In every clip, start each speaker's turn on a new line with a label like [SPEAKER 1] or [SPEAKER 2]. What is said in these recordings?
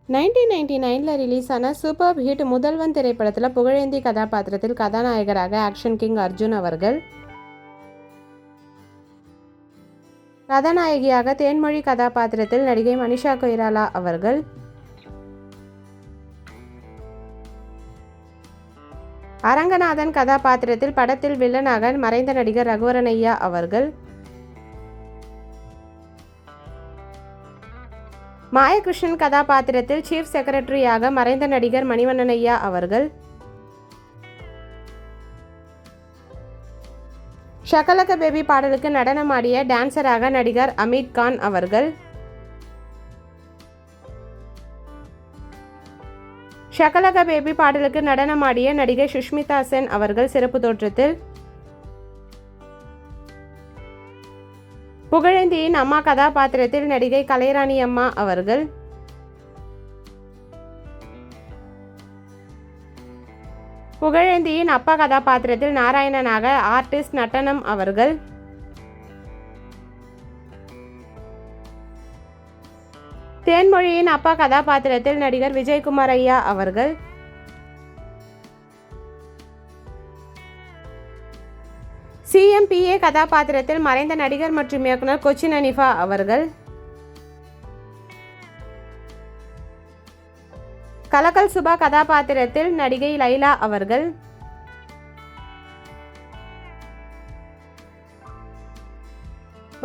[SPEAKER 1] 1999 release ஆன super hit முதல்வன் திரைப்படத்தில் புகழேந்தி கதாபாத்திரத்தில் கதாநாயகராக ஆக்ஷன் கிங் அர்ஜுன் அவர்கள், கதாநாயகியாக தேன்மொழி கதாபாத்திரத்தில் நடிகை மனிஷா கொய்ராலா அவர்கள், அரங்கநாதன் கதாபாத்திரத்தில் படத்தில் வில்லனாக மறைந்த நடிகர் ரகுவரன் ஐயா அவர்கள், மாயகிருஷ்ணன் கதாபாத்திரத்தில் சீஃப் செக்ரட்டரியாக மறைந்த நடிகர் மணிவண்ணன் ஐயா அவர்கள், ஷகலக பேபி பாடலுக்கு நடனமாடிய டான்சராக நடிகர் அமீத் கான் அவர்கள், ஷகலக பேபி பாடலுக்கு நடனமாடிய நடிகை சுஷ்மிதா சென் அவர்கள் சிறப்பு தோற்றத்தில், புகழேந்தியின் அம்மா கதாபாத்திரத்தில் நடிகை கலைராணி அம்மா அவர்கள், புகழேந்தியின் அப்பா கதாபாத்திரத்தில் நாராயணனாக ஆர்டிஸ்ட் நட்டனம் அவர்கள், தேன்மொழியின் அப்பா கதாபாத்திரத்தில் நடிகர் விஜயகுமார் ஐயா அவர்கள், சிஎம்பிஏ கதாபாத்திரத்தில் மறைந்த நடிகர் மற்றும் இயக்குனர் கொச்சின் அனிஃபா அவர்கள், கலக்கல் சுபா கதாபாத்திரத்தில் நடிகை லைலா அவர்கள்,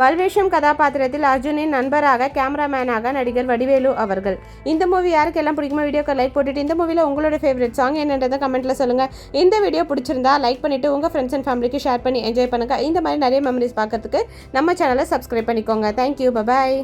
[SPEAKER 1] வல்வேஷம் கதாபாத்திரத்தில் அர்ஜுனின் நண்பராக கேமராமேனாக நடிகர் வடிவேலு அவர்கள். இந்த மூவி யாருக்கெல்லாம் பிடிக்குமோ வீடியோக்கு லைக் போட்டுட்டு இந்த மூவியில் உங்களோட ஃபேவரட் சாங் என்னன்றதை கமெண்ட்டில் சொல்லுங்கள். இந்த வீடியோ பிடிச்சிருந்தா லைக் பண்ணிவிட்டு உங்கள் ஃப்ரெண்ட்ஸ் அண்ட் ஃபேமிலிக்கு ஷேர் பண்ணி என்ஜாய் பண்ணுங்கள். இந்த மாதிரி நிறைய மெமரிஸ் பார்க்கறதுக்கு நம்ம சேனலை சப்ஸ்கிரைப் பண்ணிக்கோங்க. Thank you, bye bye.